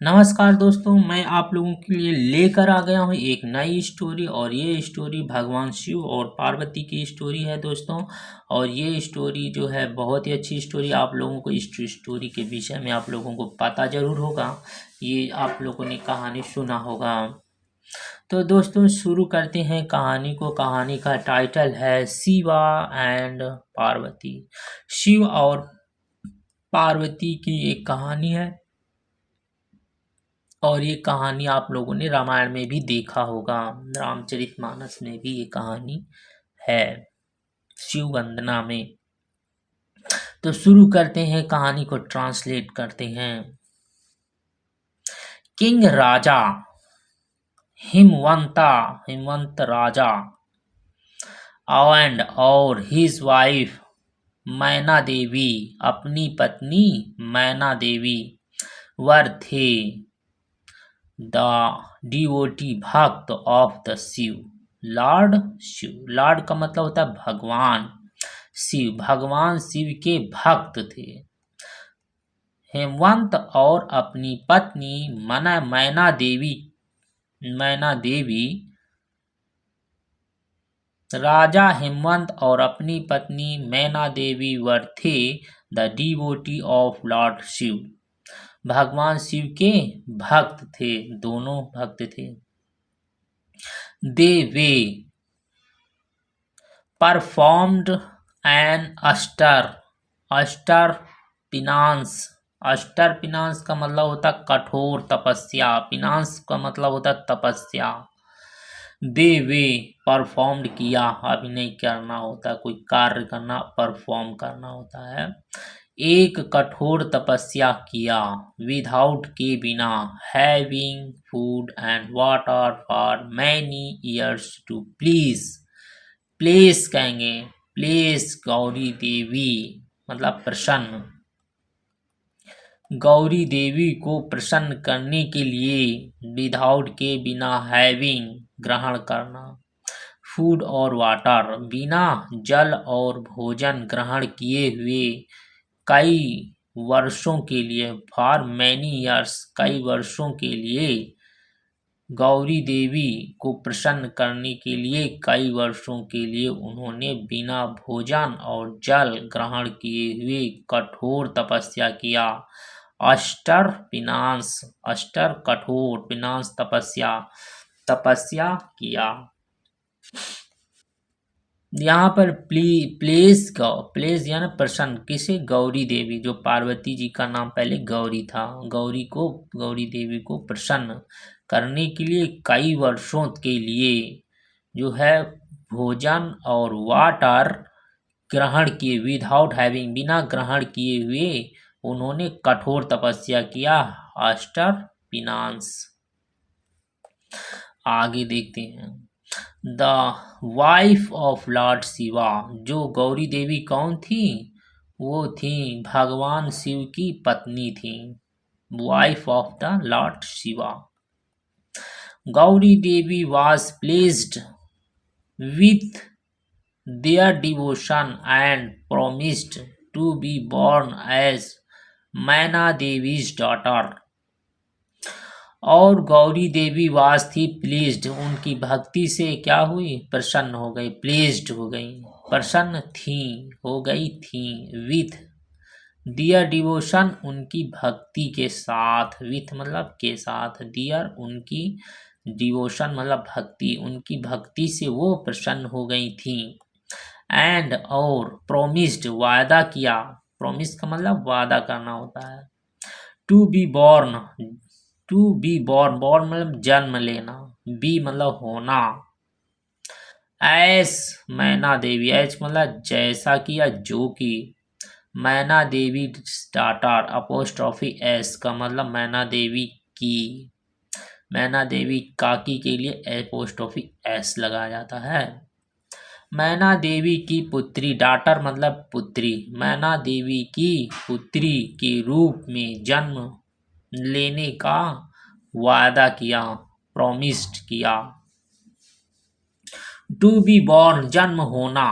नमस्कार दोस्तों, मैं आप लोगों के लिए लेकर आ गया हूँ एक नई स्टोरी। और ये स्टोरी भगवान शिव और पार्वती की स्टोरी है दोस्तों। और ये स्टोरी जो है बहुत ही अच्छी स्टोरी। आप लोगों को इस स्टोरी के विषय में आप लोगों को पता ज़रूर होगा, ये आप लोगों ने कहानी सुना होगा। तो दोस्तों शुरू करते हैं कहानी को। कहानी का टाइटल है शिवा एंड पार्वती। शिव और पार्वती की एक कहानी है। और ये कहानी आप लोगों ने रामायण में भी देखा होगा, रामचरितमानस में भी ये कहानी है, शिव वंदना में। तो शुरू करते हैं, कहानी को ट्रांसलेट करते हैं। किंग राजा हिमवंत राजा एंड और हिज वाइफ मैना देवी, अपनी पत्नी मैना देवी, वर थे द डिवोटी भक्त of the Shiva lord. Shiva lord का मतलब होता है भगवान। शिव भगवान शिव के भक्त थे। हेमवंत और अपनी पत्नी मैना देवी राजा हेमवंत और अपनी पत्नी मैना देवी वर थे the devotee of lord Shiva, भगवान शिव के भक्त थे, दोनों भक्त थे। दे वे परफॉर्म्ड एन अस्टर पिनांस का मतलब होता कठोर तपस्या, पिनांस का मतलब होता तपस्या। दे वे परफॉर्म्ड किया, अभिनय करना होता है, कोई कार्य करना, परफॉर्म करना होता है। एक कठोर तपस्या किया, विदाउट के बिना, having food and water for many years to please कहेंगे, प्लेस गौरी देवी मतलब प्रसन्न, गौरी देवी को प्रसन्न करने के लिए, विदाउट के बिना, हैविंग ग्रहण करना, फूड और वाटर बिना जल और भोजन ग्रहण किए हुए, कई वर्षों के लिए, फॉर मैनी ईयर्स कई वर्षों के लिए, गौरी देवी को प्रसन्न करने के लिए कई वर्षों के लिए उन्होंने बिना भोजन और जल ग्रहण किए हुए कठोर तपस्या किया। अस्टर कठोर, पिनांस तपस्या किया। यहाँ पर प्लेस यानी प्रसन्न, किसे? गौरी देवी, जो पार्वती जी का नाम पहले गौरी था, गौरी देवी को प्रसन्न करने के लिए कई वर्षों के लिए जो है भोजन और वाटर ग्रहण किए, विदाउट हैविंग बिना ग्रहण किए हुए उन्होंने कठोर तपस्या किया, अस्टर पिनांस। आगे देखते हैं। The wife of Lord Shiva, जो गौरी देवी कौन थी? वो थी भगवान शिव की पत्नी थी, wife of the Lord Shiva. Gauri Devi was pleased with their devotion and promised to be born as मैना देवी's daughter। और गौरी देवी वास थी प्लीज्ड, उनकी भक्ति से क्या हुई? प्रसन्न हो गई, प्लीज्ड हो गई, प्रसन्न थी, हो गई थी, विथ दियर डिवोशन उनकी भक्ति के साथ, विथ मतलब के साथ, दियर उनकी, डिवोशन मतलब भक्ति, उनकी भक्ति से वो प्रसन्न हो गई थी। एंड और प्रोमिस्ड वादा किया, प्रोमिस का मतलब वादा करना होता है। टू बी बॉर्न मतलब जन्म लेना, बी मतलब होना, एस मैना देवी, एच मतलब जैसा कि या जो कि, मैना देवी डाटर, अपोस्ट्रोफी एस का मतलब मैना देवी की, मैना देवी काकी के लिए अपोस्ट्रोफी एस लगाया जाता है। मैना देवी की पुत्री, डाटर मतलब पुत्री, मैना देवी की पुत्री के रूप में जन्म लेने का वादा किया, प्रॉमिस्ड किया। टू बी बॉर्न जन्म होना,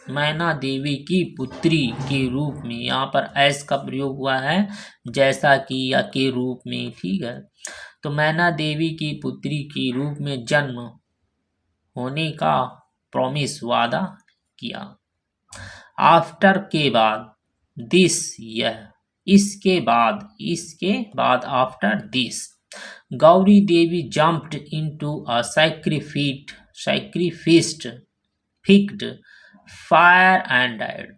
मैना देवी की पुत्री के रूप में। यहाँ पर एस का प्रयोग हुआ है जैसा कि या के रूप में, ठीक है। तो मैना देवी की पुत्री के रूप में जन्म होने का प्रॉमिस, वादा किया। आफ्टर के बाद, दिस यह, इसके बाद after this Gauri Devi jumped into a sacrificed fixed fire and died.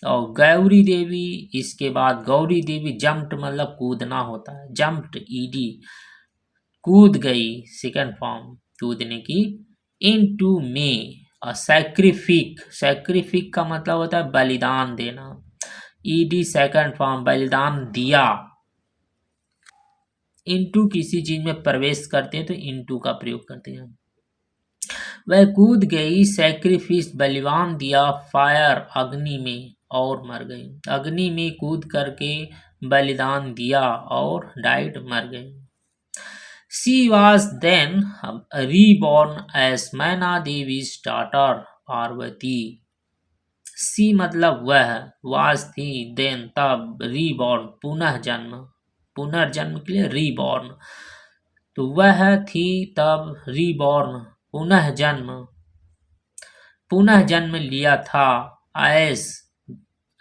और गौरी देवी, इसके बाद गौरी देवी जम्प्ड मतलब कूदना होता है, जम्प्ड ईडी कूद गई, सेकंड फॉर्म कूदने की, इनटू में सैक्रिफिक का मतलब होता है बलिदान देना, ईडी सेकंड फॉर्म बलिदान दिया। इनटू किसी चीज में प्रवेश करते हैं तो इनटू का प्रयोग करते हैं। वह कूद गई, सैक्रिफिस बलिदान दिया, फायर अग्नि में, और मर गई। अग्नि में कूद करके बलिदान दिया और डाइड, मर गई। She was then reborn as मैना देवी's daughter पार्वती। सी मतलब वह, वाज थी, देन तब, रीबॉर्न पुनः जन्म, पुनर्जन्म के लिए रीबॉर्न। तो वह थी तब, रीबॉर्न पुनः जन्म लिया था,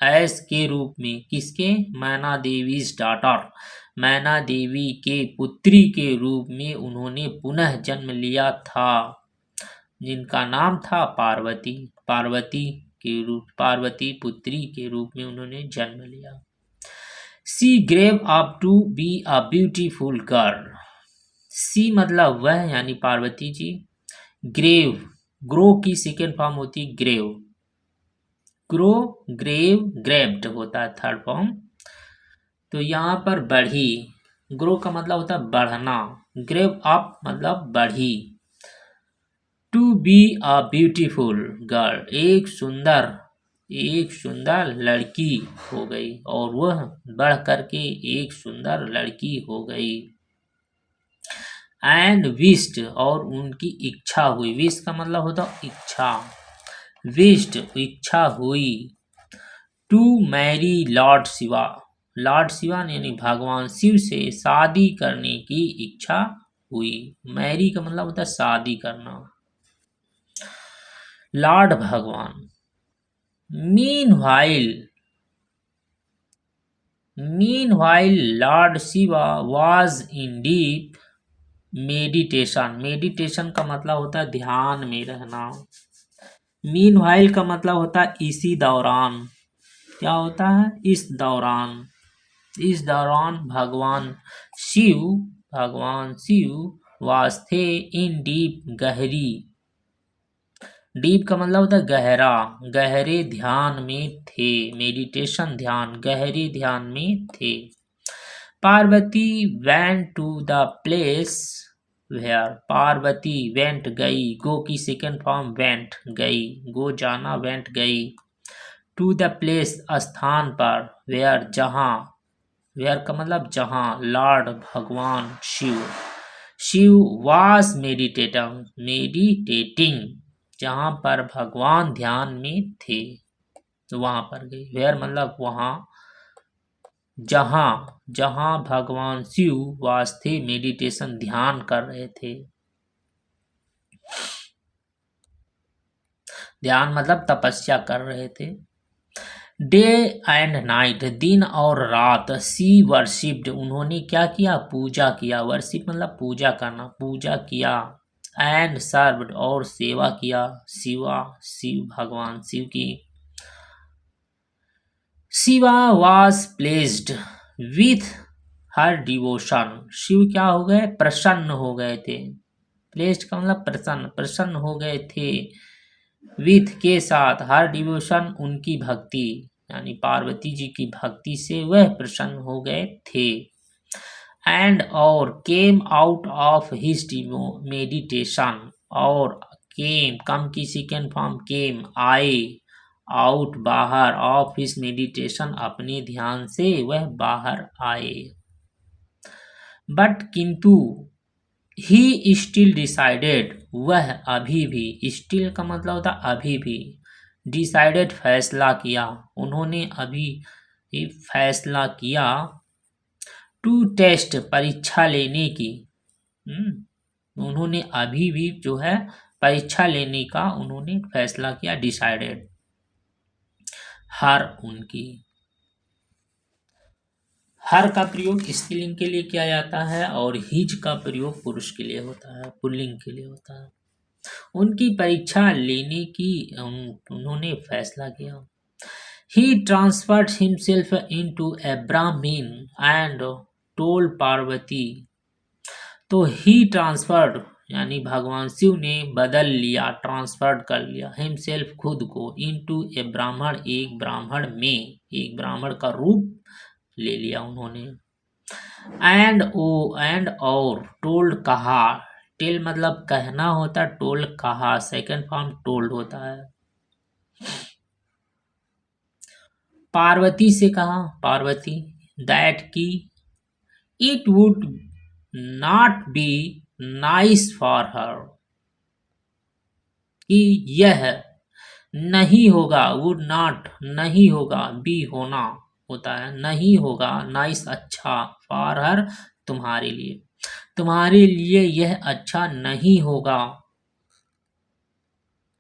एस के रूप में, किसके, मैना देवीज डॉटर, मैना देवी के पुत्री के रूप में उन्होंने पुनः जन्म लिया था, जिनका नाम था पार्वती। पार्वती पुत्री के रूप में उन्होंने जन्म लिया। She grew up to be a beautiful girl. She मतलब वह यानी पार्वती जी, ग्रेव, ग्रो की सेकेंड फॉर्म होती ग्रेव, ग्रो, ग्रेव, ग्रेव्ड होता है थर्ड फॉर्म। तो यहाँ पर बढ़ी, ग्रो का मतलब होता है बढ़ना, ग्रेव अप मतलब बढ़ी। To be a beautiful girl, एक सुंदर लड़की हो गई, और वह बढ़ करके एक सुंदर लड़की हो गई। एंड विश्ड, और उनकी इच्छा हुई, विश का मतलब होता इच्छा, विश्ड इच्छा हुई, टू मैरी लॉर्ड शिवा यानी भगवान शिव से शादी करने की इच्छा हुई। मैरी का मतलब होता है शादी करना, लॉर्ड भगवान। Meanwhile Lord Shiva was in deep meditation का मतलब होता है ध्यान में रहना। मीनवाइल का मतलब होता है इसी दौरान, क्या होता है, इस दौरान भगवान शिव वाज थे इन डीप गहरी, डीप का मतलब होता है गहरा, गहरे ध्यान में थे, मेडिटेशन ध्यान, गहरे ध्यान में थे। Parvati went to the place where, Parvati went गई, गो की सेकेंड फॉर्म वेंट गई, गो जाना, वेंट गई, टू द प्लेस स्थान पर, वेयर जहाँ, वेयर का मतलब जहाँ, लॉर्ड भगवान शिव वाज मेडिटेटिंग, जहाँ पर भगवान ध्यान में थे, तो वहां पर गई। वेयर मतलब वहां, जहां भगवान शिव वास थे, मेडिटेशन ध्यान कर रहे थे। ध्यान मतलब तपस्या कर रहे थे। डे एंड नाइट, दिन और रात, सी वर्शिप्ड, उन्होंने क्या किया, पूजा किया, वर्शिप मतलब पूजा करना, पूजा किया, एंड सर्व्ड, और सेवा किया, शिव भगवान शिव की। Shiva was pleased with her devotion, Shiva क्या हो गए, प्रसन्न हो गए थे, प्लेस्ड का मतलब प्रसन्न हो गए थे, विथ के साथ, हर डिवोशन उनकी भक्ति यानी पार्वती जी की भक्ति से वह प्रसन्न हो गए थे। एंड और came out of his meditation, और केम, कम की सेकेंड फॉर्म केम, आए, आउट बाहर, ऑफ हिज मेडिटेशन अपने ध्यान से वह बाहर आए। बट किंतु, ही स्टिल डिसाइडेड, वह अभी भी, स्टिल का मतलब होता अभी भी, डिसाइडेड फैसला किया, उन्होंने अभी फैसला किया, टू टेस्ट परीक्षा लेने की, उन्होंने अभी भी जो है परीक्षा लेने का उन्होंने फैसला किया, डिसाइडेड। हर उनकी, हर का प्रयोग स्त्रीलिंग के लिए किया जाता है और हिज का प्रयोग पुरुष के लिए होता है, पुल्लिंग के लिए होता है। उनकी परीक्षा लेने की उन्होंने फैसला किया। He transferred himself into a Brahmin and told Parvati. तो ही ट्रांसफर्ड यानी भगवान शिव ने बदल लिया, ट्रांसफर्ड कर लिया, हिमसेल्फ खुद को, इनटू ए ब्राह्मण एक ब्राह्मण में, एक ब्राह्मण का रूप ले लिया उन्होंने। एंड और टोल्ड कहा, टेल मतलब कहना होता, टोल्ड कहा, सेकंड फॉर्म टोल्ड होता है। पार्वती से कहा, पार्वती, दैट की it would not be nice for her, कि यह नहीं होगा, वुड नॉट नहीं होगा, बी होना होता है, नहीं होगा, नाइस अच्छा, फॉर हर तुम्हारे लिए, तुम्हारे लिए यह अच्छा नहीं होगा।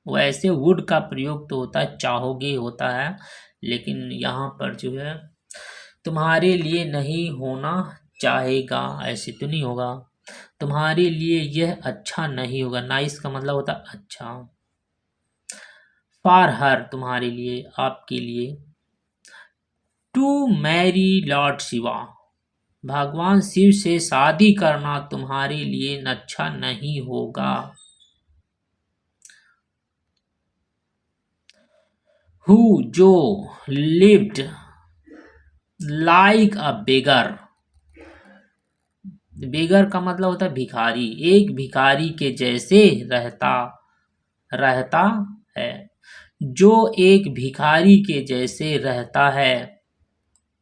वैसे वुड का प्रयोग तो होता है चाहोगे होता है, लेकिन यहाँ पर जो है तुम्हारे लिए नहीं होना चाहेगा, ऐसे तो नहीं होगा, तुम्हारे लिए यह अच्छा नहीं होगा, नाइस का मतलब होता है अच्छा, फॉर हर तुम्हारे लिए, आपके लिए, टू मैरी लॉर्ड शिवा, भगवान शिव से शादी करना तुम्हारे लिए अच्छा नहीं होगा। हु जो लिव्ड लाइक अ बेगर, बेगर का मतलब होता है भिखारी, एक भिखारी के जैसे रहता है, जो एक भिखारी के जैसे रहता है,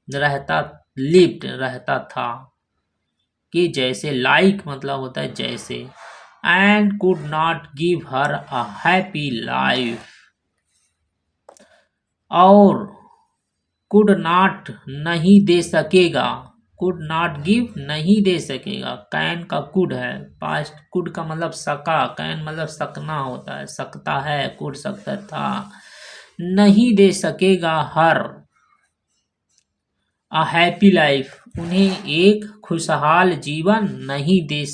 लिव्ड रहता था, कि जैसे, लाइक मतलब होता है जैसे, and could not give her a happy life, और कुड नॉट नहीं दे सकेगा, कुड नॉट गिव नहीं दे सकेगा, कैन का कुड है, पास्ट कुड का मतलब सका, कैन मतलब सकना होता है, सकता है, कुड सकता था, नहीं दे सकेगा हर अ हैप्पी लाइफ, उन्हें एक खुशहाल जीवन नहीं दे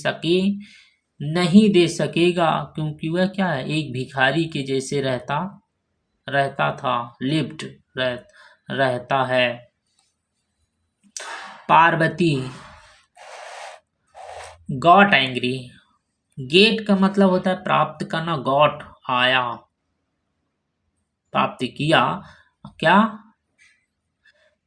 सकेगा, क्योंकि वह क्या है, एक भिखारी के जैसे रहता था, लिव्ड रहता है। पार्वती गॉट एंग्री, गेट का मतलब होता है प्राप्त करना, गॉट आया, प्राप्त किया, क्या,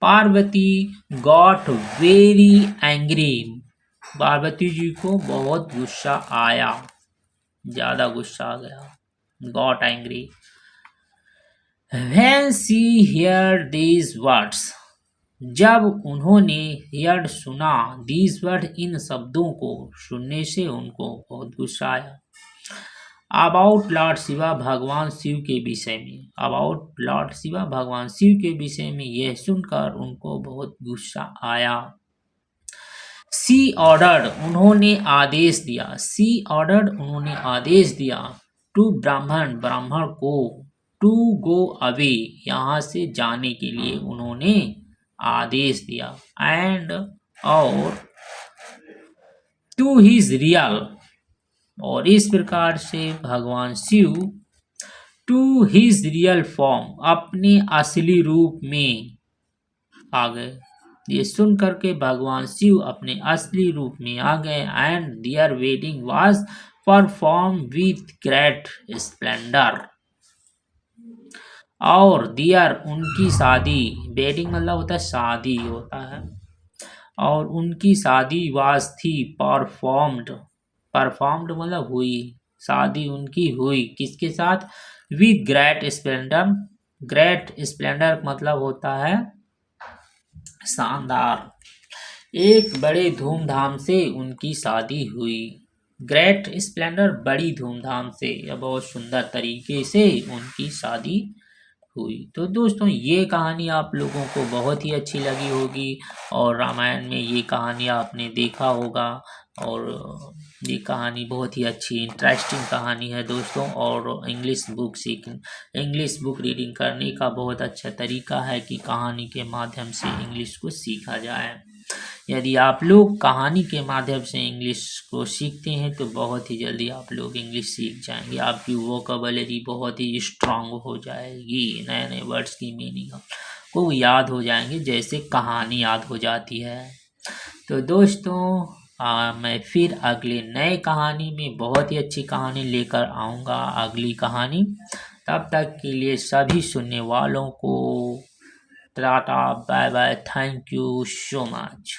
Parvati got very angry, Parvati ji को बहुत गुस्सा आया, ज्यादा गुस्सा आ गया, got angry. When she heard these words, जब उन्होंने heard सुना, these words इन शब्दों को सुनने से उनको बहुत गुस्सा आया। अबाउट लॉर्ड शिवा, भगवान शिव के विषय में, अबाउट लॉर्ड शिवा भगवान शिव के विषय में यह सुनकर उनको बहुत गुस्सा आया। सी ऑर्डर्ड, उन्होंने आदेश दिया, सी ऑर्डर्ड उन्होंने आदेश दिया, टू ब्राह्मण को, टू गो अवे यहाँ से जाने के लिए उन्होंने आदेश दिया, एंड और टू हिज रियल, और इस प्रकार से भगवान Shiva to his real form, अपने असली रूप में आ गए। ये सुन करके भगवान शिव अपने असली रूप में आ गए, and their wedding was perform with great Splendor, और दियर उनकी शादी, वेडिंग मतलब होता है शादी होता है, और उनकी शादी वाज थी, परफॉर्म्ड मतलब हुई, शादी उनकी हुई, किसके साथ, with great Splendor, great Splendor मतलब होता है शानदार, एक बड़े धूमधाम से उनकी शादी हुई, ग्रेट स्प्लेंडर बड़ी धूमधाम से या बहुत सुंदर तरीके से उनकी शादी हुई। तो दोस्तों ये कहानी आप लोगों को बहुत ही अच्छी लगी होगी और रामायण में ये कहानी आपने देखा होगा और ये कहानी बहुत ही अच्छी इंटरेस्टिंग कहानी है दोस्तों। और इंग्लिश बुक रीडिंग करने का बहुत अच्छा तरीका है कि कहानी के माध्यम से इंग्लिश को सीखा जाए। यदि आप लोग कहानी के माध्यम से इंग्लिश को सीखते हैं तो बहुत ही जल्दी आप लोग इंग्लिश सीख जाएंगे। आपकी वोकैबुलरी बहुत ही स्ट्रांग हो जाएगी, नए नए वर्ड्स की मीनिंग को याद हो जाएंगे जैसे कहानी याद हो जाती है। तो दोस्तों मैं फिर अगले नए कहानी में बहुत ही अच्छी कहानी लेकर आऊँगा, अगली कहानी। तब तक के लिए सभी सुनने वालों को tata bye bye, thank you so much.